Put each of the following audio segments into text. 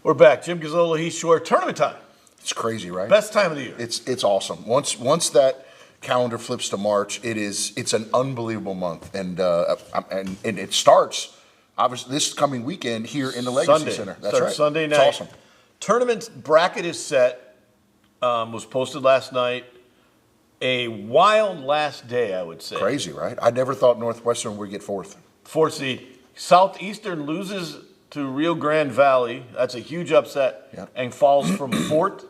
We're back. Jim Gazzola, Heath Shore. Tournament time. It's crazy, right? Best time of the year. It's awesome. Once that calendar flips to March, it's an unbelievable month, and it starts obviously this coming weekend here in the Legacy Center. That's right. Sunday night. It's awesome. Tournament bracket is set. Was posted last night. A wild last day, I would say. Crazy, right? I never thought Northwestern would get fourth. Fourth seed. Southeastern loses to Rio Grande Valley. That's a huge upset, and falls from fourth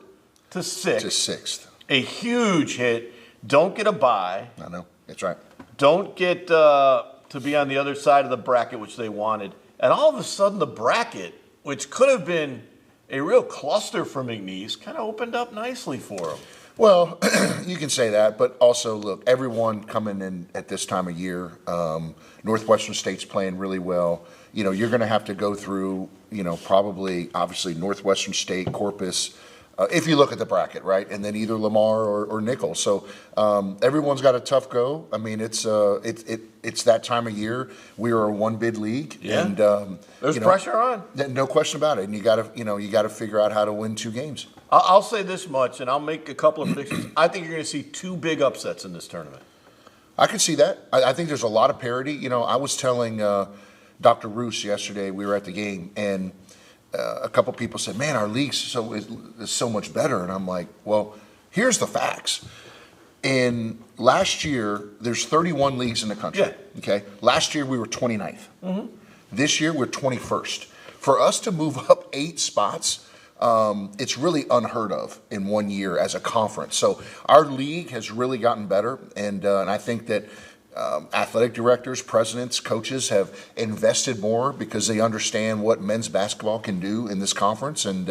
to sixth. A huge hit. Don't get a bye. I know. That's right. Don't get to be on the other side of the bracket, which they wanted. And all of a sudden, the bracket, which could have been a real cluster for McNeese, kind of opened up nicely for them. Well, you can say that, but also, look, everyone coming in at this time of year, Northwestern State's playing really well. You know, you're going to have to go through, probably, obviously, Northwestern State, Corpus, if you look at the bracket, right? And then either Lamar or Nichols. So everyone's got a tough go. I mean, it's that time of year. We are a one-bid league. Yeah. And, there's pressure on. No question about it. And you got to figure out how to win 2 games. I'll say this much, and I'll make a couple of predictions. I think you're going to see 2 big upsets in this tournament. I can see that. I think there's a lot of parity. I was telling Dr. Roos yesterday, we were at the game, and a couple people said, man, our league is so much better. And I'm like, well, here's the facts. In last year, there's 31 leagues in the country. Yeah. Okay. Last year, we were 29th. Mm-hmm. This year, we're 21st. For us to move up 8 spots, it's really unheard of in 1 year as a conference. So our league has really gotten better, and I think that athletic directors, presidents, coaches have invested more because they understand what men's basketball can do in this conference, and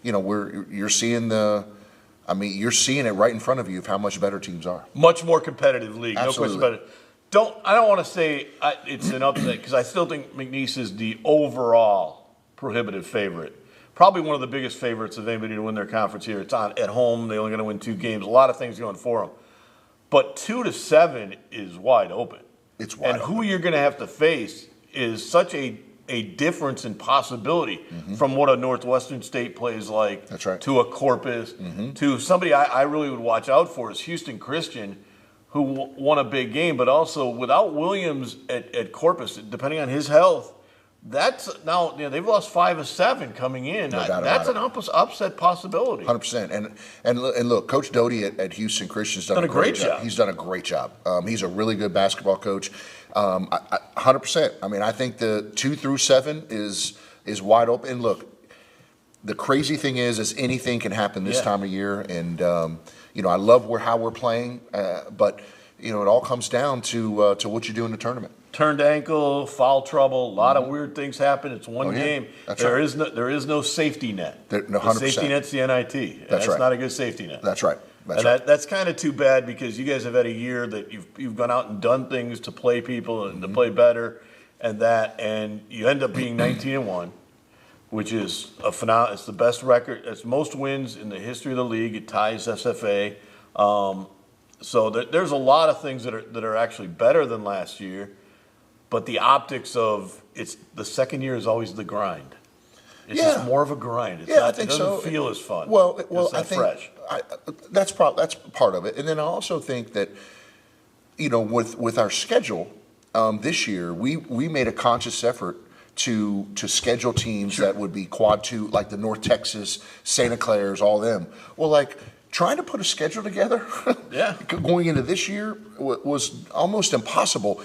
you're seeing you're seeing it right in front of you of how much better teams are. Much more competitive league, Absolutely. no question about it. I don't want to say it's an upset because I still think McNeese is the overall prohibitive favorite. Probably one of the biggest favorites of anybody to win their conference here. It's on at home. They're only going to win 2 games. A lot of things going for them. But 2-7 is wide open. It's wide open. And who you're going to have to face is such a difference in possibility from what a Northwestern State plays like. That's right. To a Corpus, to somebody I really would watch out for is Houston Christian, who won a big game, but also without Williams at Corpus, depending on his health, that's now they've lost 5 of 7 coming in. No doubt that's an about upset possibility. 100%. And look, Coach Doty at Houston Christian's done a great job. He's done a great job. He's a really good basketball coach. 100%. I mean, I think the 2-7 is wide open. And look, the crazy thing is anything can happen this time of year. And I love how we're playing, but it all comes down to what you do in the tournament. Turned ankle, foul trouble, a lot of weird things happen. It's one game. There is no safety net. The safety net's the NIT. That's right. not a good safety net. That's right. That's kind of too bad because you guys have had a year that you've gone out and done things to play people and to play better, and you end up being 19-1, which is a phenomenal. It's the best record. It's most wins in the history of the league. It ties SFA. So there's a lot of things that are actually better than last year. But the optics of the second year is always the grind. It's just more of a grind. It's I think it doesn't so. feel as fun. Well, it's I think fresh. that's part of it. And then I also think that with our schedule this year, we made a conscious effort to schedule teams that would be quad 2, like the North Texas, Santa Clara's, all them. Well, like trying to put a schedule together, going into this year was almost impossible.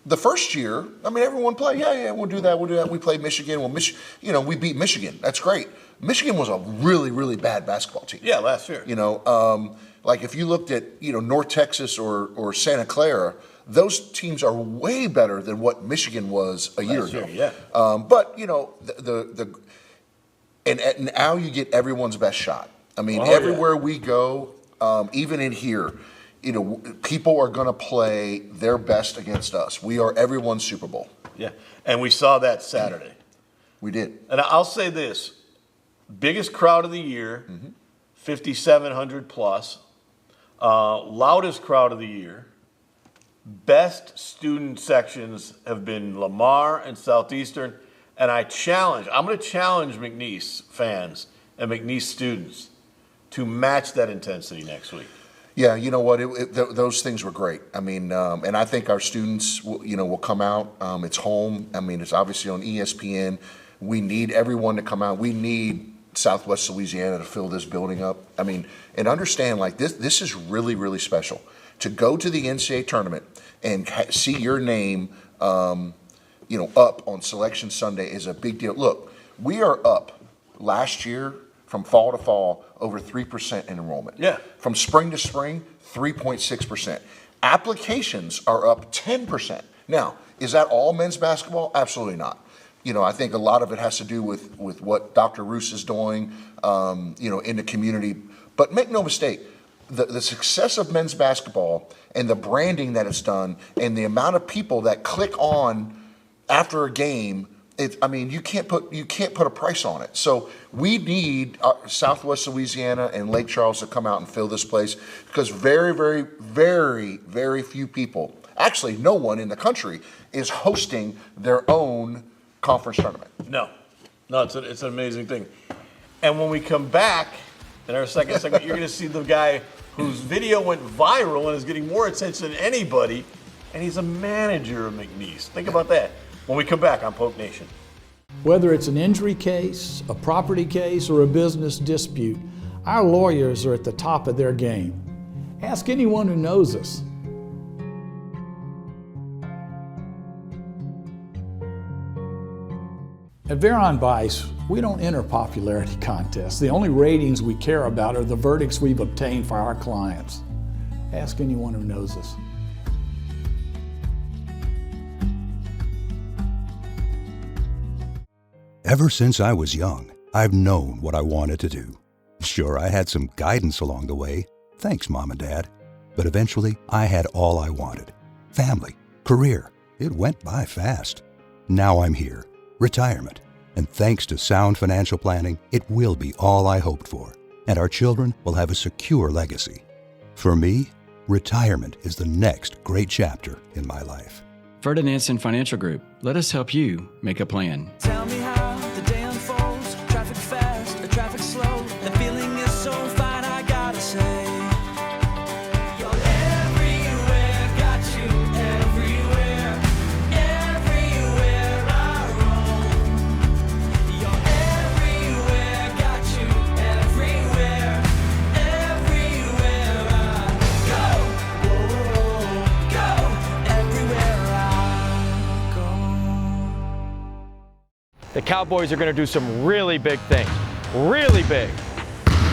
The first year, I mean, everyone played. Yeah, we'll do that. We played Michigan. We beat Michigan. That's great. Michigan was a really, really bad basketball team. Yeah, last year. Like if you looked at North Texas or Santa Clara, those teams are way better than what Michigan was a year ago. Yeah. But and now you get everyone's best shot. I mean, everywhere we go, even in here. People are going to play their best against us. We are everyone's Super Bowl. Yeah, and we saw that Saturday. We did. And I'll say this. Biggest crowd of the year, 5,700 plus. Loudest crowd of the year. Best student sections have been Lamar and Southeastern. And I'm going to challenge McNeese fans and McNeese students to match that intensity next week. Yeah, you know what? Those things were great. I mean, and I think our students, will come out. It's home. I mean, it's obviously on ESPN. We need everyone to come out. We need Southwest Louisiana to fill this building up. I mean, and understand, like, this is really, really special. To go to the NCAA tournament and see your name, up on Selection Sunday is a big deal. Look, we are up last year from fall to fall over 3% in enrollment. Yeah. From spring to spring, 3.6%. Applications are up 10%. Now, is that all men's basketball? Absolutely not. I think a lot of it has to do with what Dr. Roos is doing, in the community. But make no mistake, the success of men's basketball and the branding that it's done and the amount of people that click on after a game, you can't put a price on it. So we need Southwest Louisiana and Lake Charles to come out and fill this place, because very, very, very, very few people, actually no one in the country, is hosting their own conference tournament. No, it's an amazing thing. And when we come back in our second segment, you're going to see the guy whose video went viral and is getting more attention than anybody, and he's a manager of McNeese. Think about that when we come back on Polk Nation. Whether it's an injury case, a property case, or a business dispute, our lawyers are at the top of their game. Ask anyone who knows us. At Veron Bice, we don't enter popularity contests. The only ratings we care about are the verdicts we've obtained for our clients. Ask anyone who knows us. Ever since I was young, I've known what I wanted to do. Sure, I had some guidance along the way. Thanks, Mom and Dad. But eventually, I had all I wanted. Family, career. It went by fast. Now I'm here. Retirement. And thanks to sound financial planning, it will be all I hoped for. And our children will have a secure legacy. For me, retirement is the next great chapter in my life. Ferdinandson Financial Group. Let us help you make a plan. Tell me how the day unfolds. Traffic fast or traffic slow. The feeling is so fine, I gotta say. You're everywhere, got you everywhere. Everywhere I roam. You're everywhere, got you everywhere. Everywhere I go. Whoa, go. Everywhere I go. The Cowboys are going to do some really big things. Really big.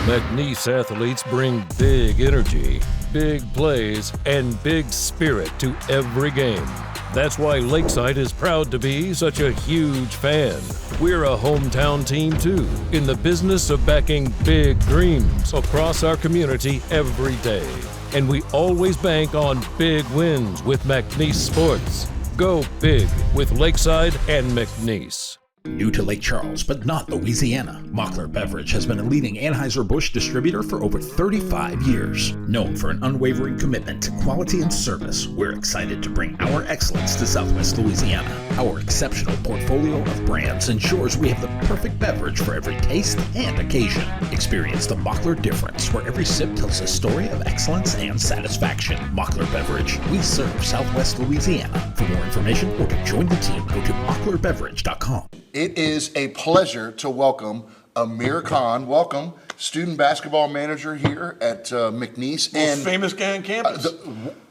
McNeese athletes bring big energy, big plays, and big spirit to every game. That's why Lakeside is proud to be such a huge fan. We're a hometown team too, in the business of backing big dreams across our community every day. And we always bank on big wins with McNeese Sports. Go big with Lakeside and McNeese. New to Lake Charles, but not Louisiana, Mockler Beverage has been a leading Anheuser-Busch distributor for over 35 years. Known for an unwavering commitment to quality and service, we're excited to bring our excellence to Southwest Louisiana. Our exceptional portfolio of brands ensures we have the perfect beverage for every taste and occasion. Experience the Mockler difference, where every sip tells a story of excellence and satisfaction. Mockler Beverage, we serve Southwest Louisiana. For more information or to join the team, go to mocklerbeverage.com. It is a pleasure to welcome Amir Kahn. Welcome, student basketball manager here at McNeese. Most famous guy on campus.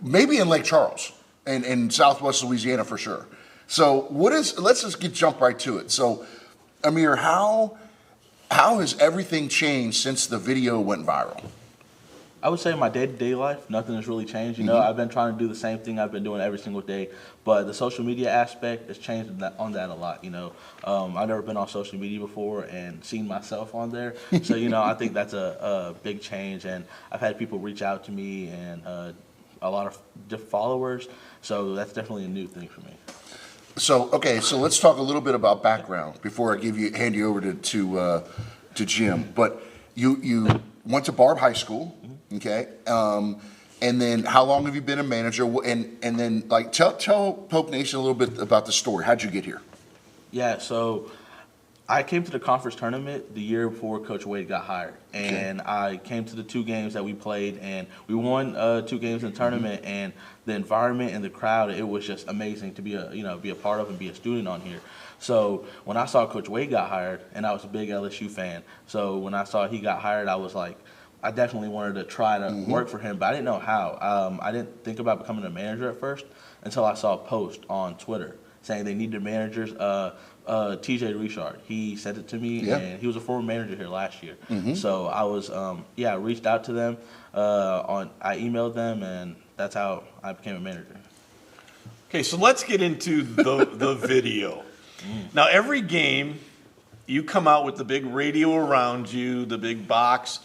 Maybe in Lake Charles and in Southwest Louisiana for sure. So let's just jump right to it. So Amir, how has everything changed since the video went viral? I would say my day-to-day life, nothing has really changed. I've been trying to do the same thing I've been doing every single day, but the social media aspect has changed on that a lot. I've never been on social media before and seen myself on there, so I think that's a big change. And I've had people reach out to me and a lot of followers, so that's definitely a new thing for me. So let's talk a little bit about background before I hand you over to Jim. But you went to Barb High School. Okay, and then how long have you been a manager? And then tell Polk Nation a little bit about the story. How'd you get here? Yeah, so I came to the conference tournament the year before Coach Wade got hired, and I came to the 2 games that we played, and we won 2 games in the tournament, and the environment and the crowd, it was just amazing to be a part of and be a student on here. So when I saw Coach Wade got hired, and I was a big LSU fan, so when I saw he got hired, I was like, I definitely wanted to try to work for him, but I didn't know how. I didn't think about becoming a manager at first until I saw a post on Twitter saying they needed managers. TJ Richard, he sent it to me, and he was a former manager here last year. So I was, I reached out to them. I emailed them, and that's how I became a manager. Okay, so let's get into the video. Now, every game, you come out with the big radio around you, the big box,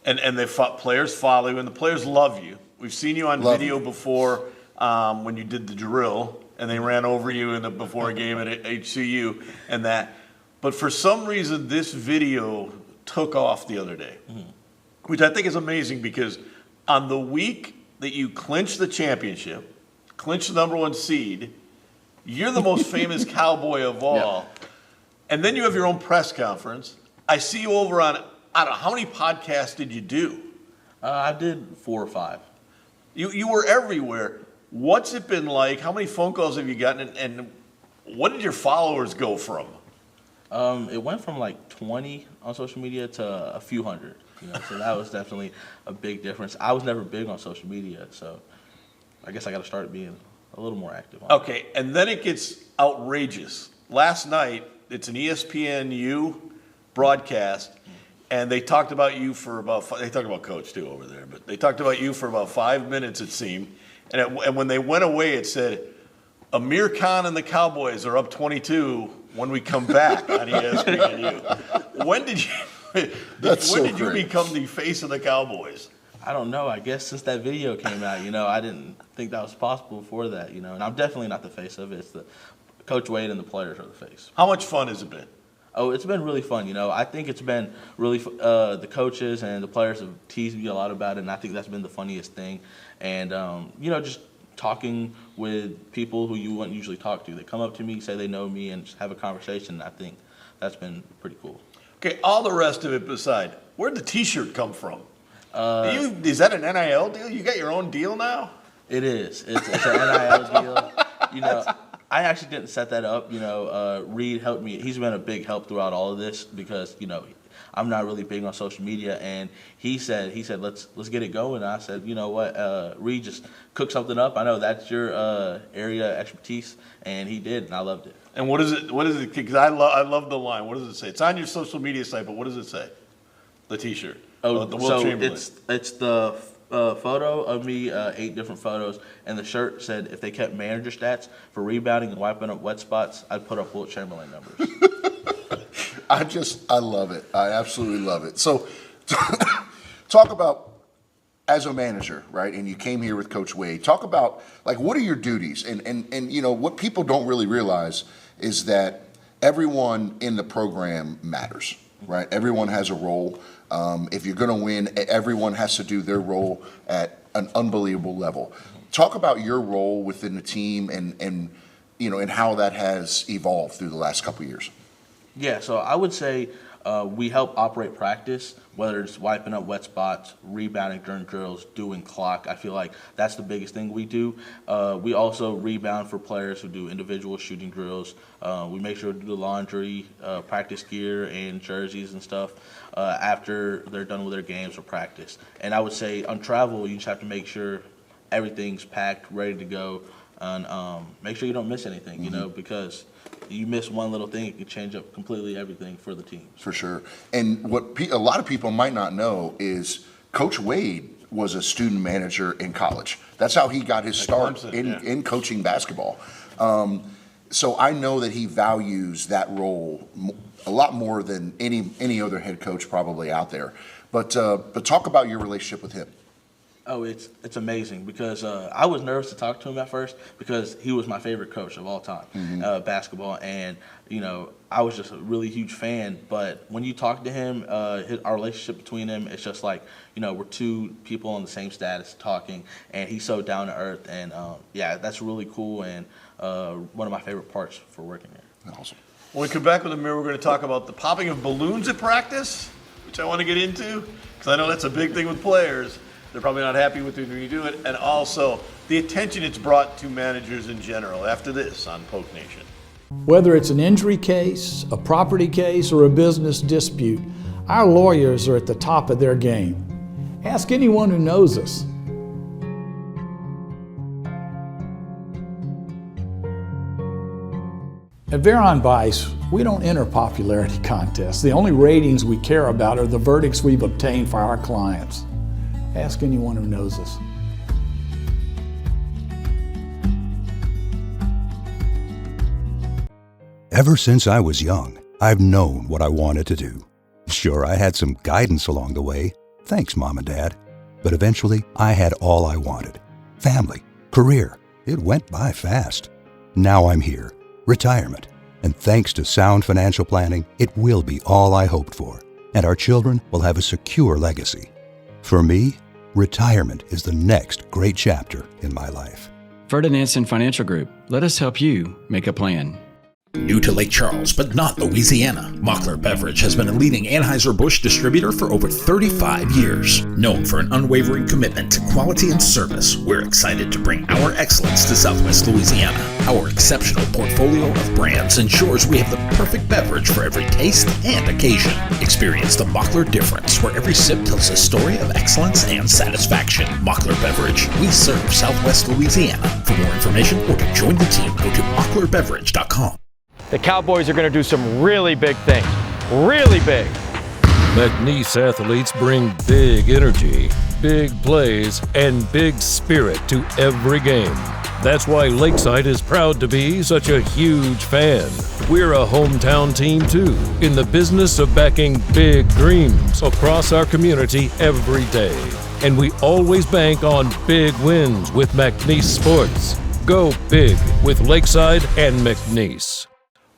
and the players follow you, and the players love you. We've seen you on video before when you did the drill, and they ran over you before a game at HCU and that. But for some reason, this video took off the other day, which I think is amazing because on the week that you clinched the championship, clinched the #1 seed, you're the most famous Cowboy of all. And then you have your own press conference. I see you over on, I don't know, how many podcasts did you do? I did 4 or 5. You were everywhere. What's it been like? How many phone calls have you gotten? And what did your followers go from? It went from like 20 on social media to a few hundred. So that was definitely a big difference. I was never big on social media, so I guess I got to start being a little more active on it. Okay, and then it gets outrageous. Last night, it's an ESPNU broadcast, and they talked about you for they talked about Coach too over there, but they talked about you for about 5 minutes, it seemed. And when they went away, it said, Amir Kahn and the Cowboys are up 22 when we come back on ESPNU. When did you become the face of the Cowboys? I don't know. I guess since that video came out, I didn't think that was possible before that, and I'm definitely not the face of it. It's the Coach Wade and the players are the face. How much fun has it been? Oh, it's been really fun. I think it's been really the coaches and the players have teased me a lot about it, and I think that's been the funniest thing. And, just talking with people who you wouldn't usually talk to. They come up to me, say they know me, and just have a conversation. I think that's been pretty cool. Okay, all the rest of it beside, where'd the T-shirt come from? Is that an NIL deal? You got your own deal now? It is. It's an NIL deal. I actually didn't set that up. Reed helped me. He's been a big help throughout all of this because, I'm not really big on social media, and he said let's get it going. And I said, you know what, Reed, just cook something up. I know that's your area expertise, and he did, and I loved it. And what is it? Because I love the line. What does it say? It's on your social media site, but what does it say? The T-shirt. The Will Chamberlain. It's the photo of me, 8 different photos, and the shirt said if they kept manager stats for rebounding and wiping up wet spots, I'd put up Will Chamberlain numbers. I love it. I absolutely love it. So talk about, as a manager, right, and you came here with Coach Wade, talk about, what are your duties? And what people don't really realize is that everyone in the program matters, right? Everyone has a role. If you're going to win, everyone has to do their role at an unbelievable level. Talk about your role within the team and how that has evolved through the last couple of years. Yeah, so I would say we help operate practice, whether it's wiping up wet spots, rebounding during drills, doing clock. I feel like that's the biggest thing we do. We also rebound for players who do individual shooting drills. We make sure to do the laundry, practice gear, and jerseys and stuff after they're done with their games or practice. And I would say on travel, you just have to make sure everything's packed, ready to go, and make sure you don't miss anything, because you miss one little thing, it can change up completely everything for the team. For sure. And what a lot of people might not know is Coach Wade was a student manager in college. That's how he got his start in coaching basketball. So I know that he values that role a lot more than any other head coach probably out there. But talk about your relationship with him. Oh, it's amazing because I was nervous to talk to him at first because he was my favorite coach of all time, basketball, and I was just a really huge fan. But when you talk to him, our relationship between him, it's just like we're 2 people on the same status talking, and he's so down to earth, and that's really cool and one of my favorite parts for working here. Awesome. When we come back with Amir, we're going to talk about the popping of balloons at practice, which I want to get into, because I know that's a big thing with players. They're probably not happy with it when you do it, and also the attention it's brought to managers in general. After this on Poke Nation. Whether it's an injury case, a property case, or a business dispute, our lawyers are at the top of their game. Ask anyone who knows us. At Veron Bice, we don't enter popularity contests. The only ratings we care about are the verdicts we've obtained for our clients. Ask anyone who knows us. Ever since I was young, I've known what I wanted to do. Sure, I had some guidance along the way. Thanks, Mom and Dad. But eventually, I had all I wanted. Family, career. It went by fast. Now I'm here. Retirement. And thanks to sound financial planning, it will be all I hoped for. And our children will have a secure legacy. For me, retirement is the next great chapter in my life. Ferdinandson Financial Group. Let us help you make a plan. New to Lake Charles, but not Louisiana, Mockler Beverage has been a leading Anheuser-Busch distributor for over 35 years. Known for an unwavering commitment to quality and service, we're excited to bring our excellence to Southwest Louisiana. Our exceptional portfolio of brands ensures we have the perfect beverage for every taste and occasion. Experience the Mockler difference, where every sip tells a story of excellence and satisfaction. Mockler Beverage, we serve Southwest Louisiana. For more information or to join the team, go to mocklerbeverage.com. The Cowboys are going to do some really big things. Really big. McNeese athletes bring big energy, big plays, and big spirit to every game. That's why Lakeside is proud to be such a huge fan. We're a hometown team too, in the business of backing big dreams across our community every day. And we always bank on big wins with McNeese Sports. Go big with Lakeside and McNeese.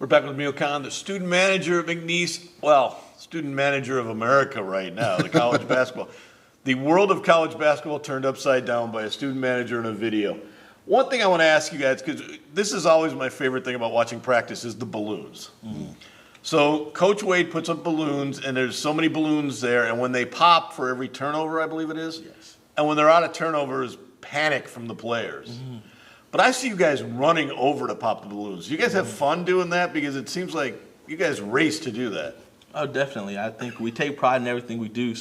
We're back with Amir Kahn, the student manager at McNeese. Well, student manager of America right now, the college basketball. The world of college basketball turned upside down by a student manager in a video. One thing I want to ask you guys, because this is always my favorite thing about watching practice, is the balloons. Mm-hmm. So Coach Wade puts up balloons, and there's so many balloons there, and when they pop for every turnover, I believe it is, Yes. and when they're out of turnovers, panic from the players. Mm-hmm. But I see you guys running over to pop the balloons. You guys have fun doing that? Because it seems like you guys race to do that. Oh, definitely. I think we take pride in everything we do,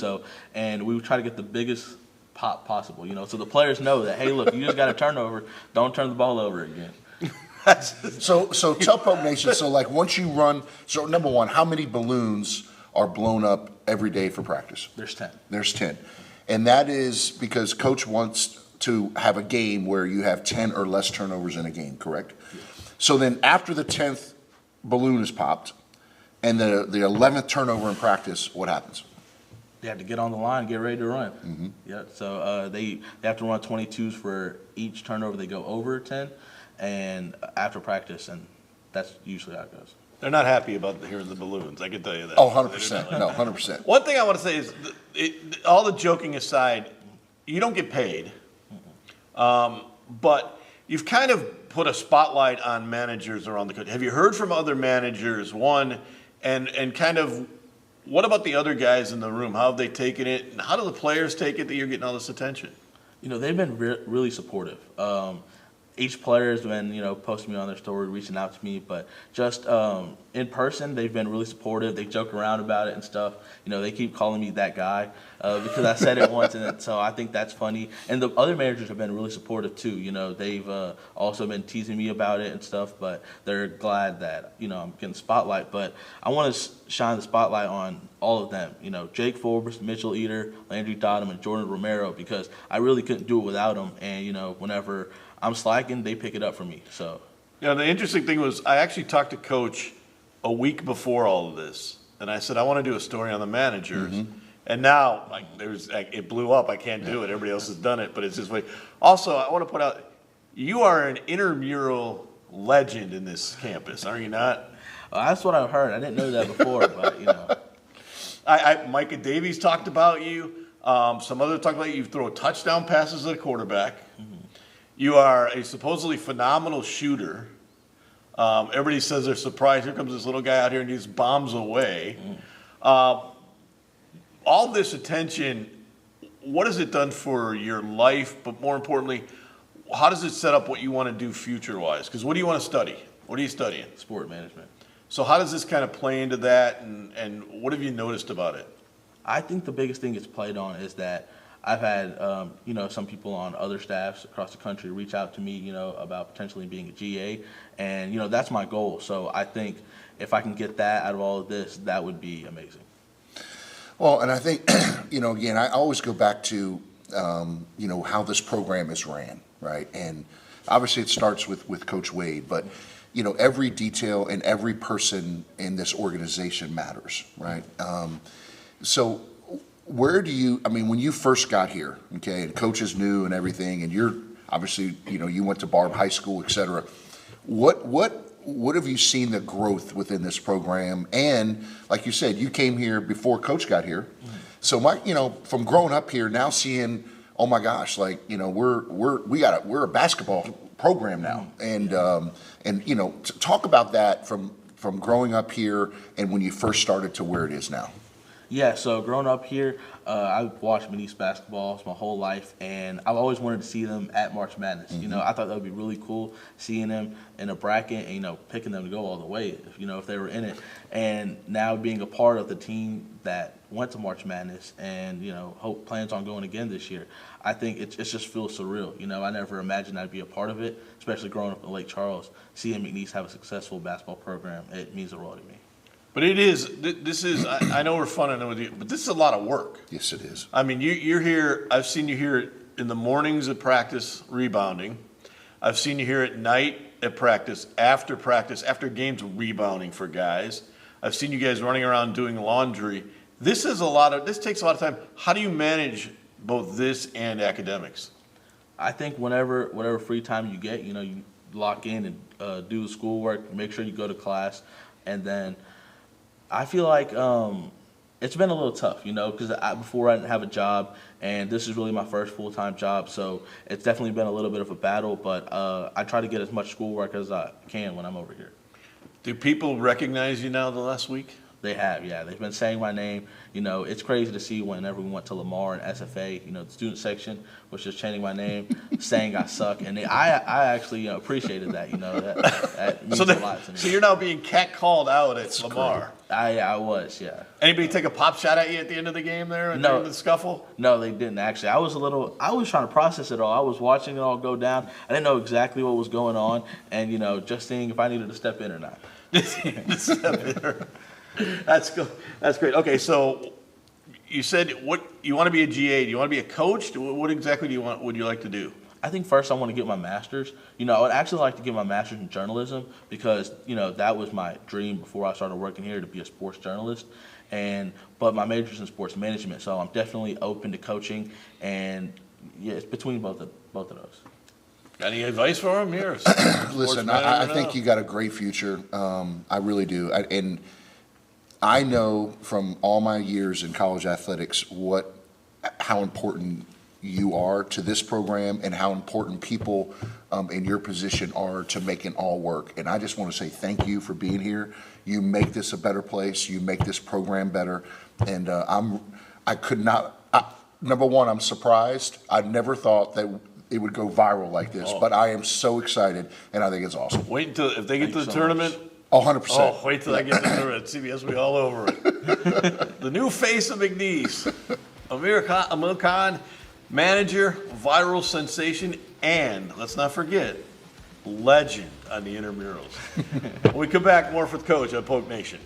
and we try to get the biggest pop possible, so the players know that, hey, look, you just got a turnover, don't turn the ball over again. So tell Poke Nation, so like once you run, so number one, how many balloons are blown up every day for practice? There's 10. There's 10. And that is because Coach wants to have a game where you have 10 or less turnovers in a game, correct? Yes. So then after the 10th balloon is popped and the 11th turnover in practice, what happens? They have to get on the line and get ready to run. Mm-hmm. Yeah, so they have to run 22s for each turnover. They go over 10 and after practice, and that's usually how it goes. They're not happy about hearing the balloons, I can tell you that. Oh, 100%. No, 100%. One thing I want to say is, all the joking aside, you don't get paid. But you've kind of put a spotlight on managers around the country. Have you heard from other managers, one, and kind of what about the other guys in the room? How have they taken it? And how do the players take it that you're getting all this attention? They've been really supportive. Each player has been, posting me on their story, reaching out to me, but just in person, they've been really supportive. They joke around about it and stuff. They keep calling me that guy because I said it once, and so I think that's funny. And the other managers have been really supportive too. They've also been teasing me about it and stuff, but they're glad that I'm getting the spotlight. But I want to shine the spotlight on all of them. Jake Forbes, Mitchell Eater, Landry Dottam, and Jordan Romero, because I really couldn't do it without them. And whenever I'm slacking, they pick it up for me. So, the interesting thing was I actually talked to Coach a week before all of this, and I said I want to do a story on the managers. Mm-hmm. And now, it blew up. I can't do it. Everybody else has done it, but it's just way. Also, I want to put out, you are an intramural legend in this campus, are you not? That's what I've heard. I didn't know that before, but Micah Davies talked about you. Some others talked about you. You throw touchdown passes at a quarterback. Mm-hmm. You are a supposedly phenomenal shooter. Everybody says they're surprised. Here comes this little guy out here and he just bombs away. All this attention, what has it done for your life? But more importantly, how does it set up what you want to do future-wise? Because what do you want to study? What are you studying? Sport management. So how does this kind of play into that, and what have you noticed about it? I think the biggest thing it's played on is that I've had, some people on other staffs across the country reach out to me, about potentially being a GA, and, that's my goal. So I think if I can get that out of all of this, that would be amazing. Well, and I think, again, I always go back to, how this program is ran, right? And obviously it starts with Coach Wade, but, every detail and every person in this organization matters, right? So where do you, when you first got here, okay, and coaches knew and everything, and you're obviously, you went to Barb High School, et cetera. What have you seen the growth within this program? And like you said, you came here before Coach got here. So from growing up here, now seeing, oh my gosh, we're a basketball program now. And talk about that from growing up here and when you first started to where it is now. Yeah, so growing up here, I've watched McNeese basketball my whole life, and I've always wanted to see them at March Madness. I thought that would be really cool, seeing them in a bracket and, picking them to go all the way, if they were in it. And now being a part of the team that went to March Madness and, hope plans on going again this year, I think it just feels surreal. I never imagined I'd be a part of it, especially growing up in Lake Charles. Seeing McNeese have a successful basketball program, it means the world to me. But this is, I know we're fun with you, but this is a lot of work. Yes, it is. You're here, I've seen you here in the mornings at practice rebounding. I've seen you here at night at practice, after games rebounding for guys. I've seen you guys running around doing laundry. This takes a lot of time. How do you manage both this and academics? I think whatever free time you get, you lock in and do the schoolwork, make sure you go to class, and then I feel like it's been a little tough, because before I didn't have a job, and this is really my first full-time job, so it's definitely been a little bit of a battle, but I try to get as much schoolwork as I can when I'm over here. Do people recognize you now the last week? They have, yeah. They've been saying my name. It's crazy to see whenever we went to Lamar and SFA, the student section was just chanting my name, saying I suck. And I actually appreciated that, that means a lot to me. So you're now being catcalled out at Lamar. I was, yeah. Anybody take a pop shot at you at the end of the game there during the scuffle? No, they didn't actually. I was trying to process it all. I was watching it all go down. I didn't know exactly what was going on, and, just seeing if I needed to step in or not. That's good. That's great. Okay, so you said you want to be a GA. Do you want to be a coach? What exactly would you like to do? I think first I want to get my master's. I would actually like to get my master's in journalism because, that was my dream before I started working here, to be a sports journalist. But my major's in sports management, so I'm definitely open to coaching, and yeah, it's between both of those. Got any advice for him here? Listen, I think you got a great future. I really do. I know from all my years in college athletics how important you are to this program and how important people in your position are to making all work. And I just want to say thank you for being here. You make this a better place. You make this program better. And number one, I'm surprised. I never thought that it would go viral like this, but I am so excited, and I think it's awesome. Wait until if they get to the tournament. 100%. Oh, wait till I get to the tournament. CBS will be all over it. The new face of McNeese, Amir Kahn, manager, viral sensation, and let's not forget, legend on the intramurals. When we come back, more for the coach on Polk Nation.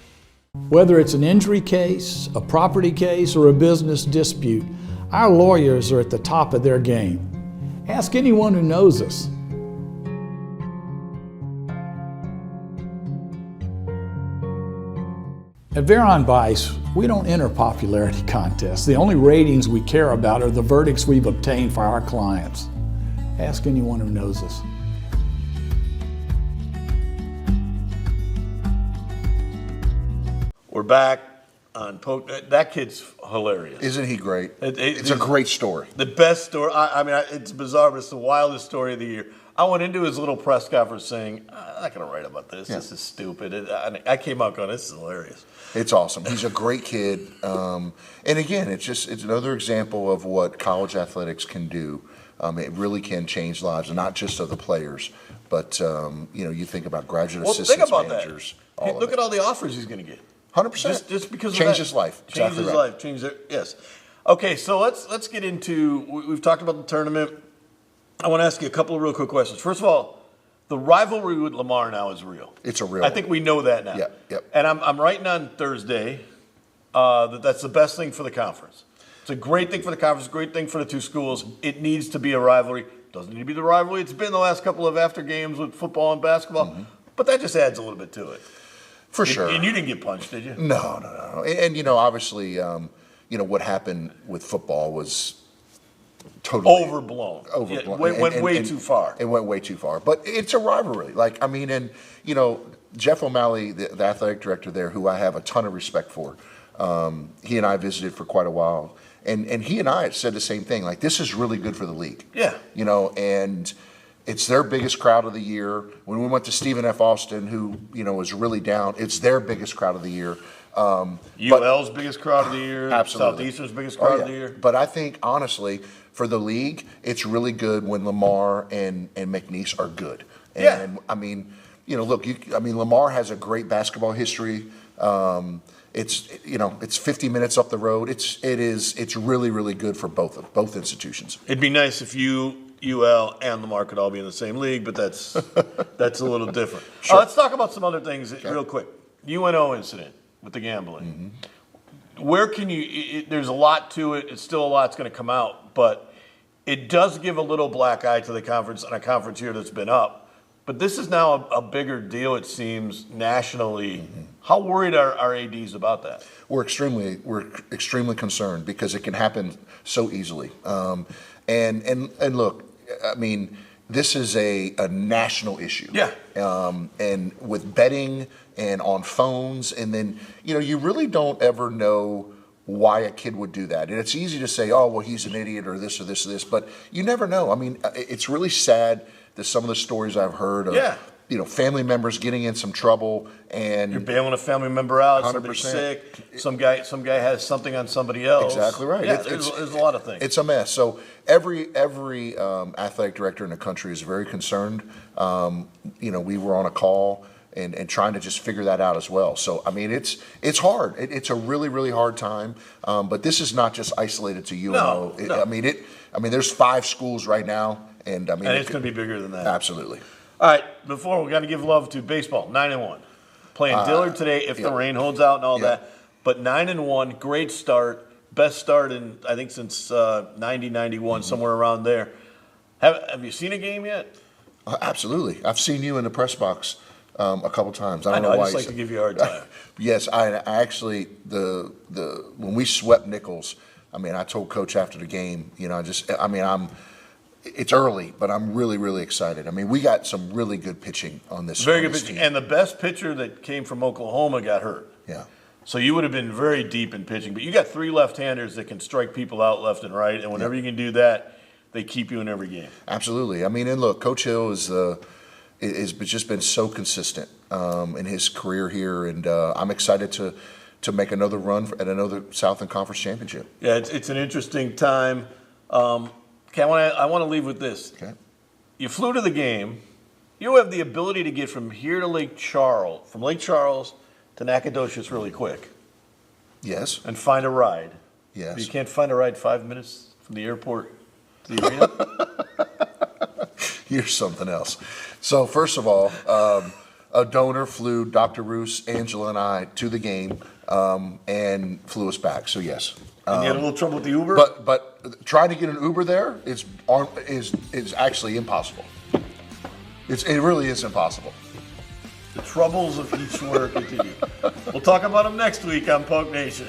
Whether it's an injury case, a property case, or a business dispute, our lawyers are at the top of their game. Ask anyone who knows us. At Veron Bice, we don't enter popularity contests. The only ratings we care about are the verdicts we've obtained for our clients. Ask anyone who knows us. We're back on Polk. That kid's hilarious. Isn't he great? It's a great story. The best story. It's bizarre, but it's the wildest story of the year. I went into his little press conference saying, I'm not going to write about this. Yeah. This is stupid. I came out going, this is hilarious. It's awesome. He's a great kid. And again, it's another example of what college athletics can do. It really can change lives, and not just of the players, but you think about graduate assistants, think about managers. that. Look at all the offers he's going to get. 100%. Just because change of that. his life. Change Exactly his right. life. Change it. Yes. Okay, so let's get into. We've talked about the tournament. I want to ask you a couple of real quick questions. First of all, the rivalry with Lamar now is real. It's a real. I think we know that now. Yep. And I'm writing on Thursday that's the best thing for the conference. It's a great thing for the conference, great thing for the two schools. It needs to be a rivalry. Doesn't need to be the rivalry it's been the last couple of after games with football and basketball, but that just adds a little bit to it. For sure. And you didn't get punched, did you? No. And obviously, what happened with football was totally overblown. Overblown. Yeah, went way too far. It went way too far. But it's a rivalry. Jeff O'Malley, the athletic director there, who I have a ton of respect for, he and I visited for quite a while. And he and I said the same thing. Like, this is really good for the league. Yeah. And it's their biggest crowd of the year. When we went to Stephen F. Austin, who, was really down, it's their biggest crowd of the year. UL's biggest crowd of the year. Absolutely. Southeastern's biggest crowd of the year. But I think, honestly, for the league, it's really good when Lamar and McNeese are good. And, Lamar has a great basketball history. It's 50 minutes up the road. It's really, really good for both institutions. It'd be nice if UL and Lamar could all be in the same league, but that's a little different. Sure. Let's talk about some other things real quick. UNO incident with the gambling. Where can you? There's a lot to it. It's still a lot's going to come out, but it does give a little black eye to the conference and a conference here that's been up. But this is now a bigger deal, it seems, nationally. How worried are ADs about that? We're extremely concerned because it can happen so easily. And look, this is a national issue. Yeah. And with betting and on phones, and then you really don't ever know why a kid would do that. And it's easy to say, oh, well, he's an idiot or this or this or this, but you never know. It's really sad that some of the stories I've heard of family members getting in some trouble, and you're bailing a family member out, 100%. somebody's sick, some guy has something on somebody else. Exactly right. Yeah, there's a lot of things. It's a mess. So every athletic director in the country is very concerned. We were on a call and trying to just figure that out as well. So it's hard. It's a really, really hard time. But this is not just isolated to UNO. No. There's 5 schools right now, and it's going to be bigger than that. Absolutely. All right, we got to give love to baseball. 9-1, playing Dillard today if the rain holds out and all that. But 9-1, great start, best start in I think since 90-91, somewhere around there. Have you seen a game yet? Absolutely. I've seen you in the press box a couple times. I don't know I why. just like to give you a hard time. Yes, I actually when we swept Nichols, I told Coach after the game, it's early, but I'm really, really excited. We got some really good pitching on this. Very good pitching, and the best pitcher that came from Oklahoma got hurt. Yeah. So you would have been very deep in pitching, but you got 3 left-handers that can strike people out left and right, and whenever you can do that, they keep you in every game. Absolutely. And look, Coach Hill is just been so consistent in his career here, and I'm excited to make another run at another Southland Conference championship. Yeah, it's an interesting time. Okay, I want to leave with this. Okay. You flew to the game. You have the ability to get from here to Lake Charles, from Lake Charles to Nacogdoches really quick. Yes. And find a ride. Yes. But you can't find a ride 5 minutes from the airport to the arena? You're something else. So first of all, a donor flew Dr. Roos, Angela, and I to the game and flew us back. So yes. And you had a little trouble with the Uber? But trying to get an Uber there is actually impossible. It really is impossible. The troubles of each work continue. We'll talk about them next week on Poke Nation.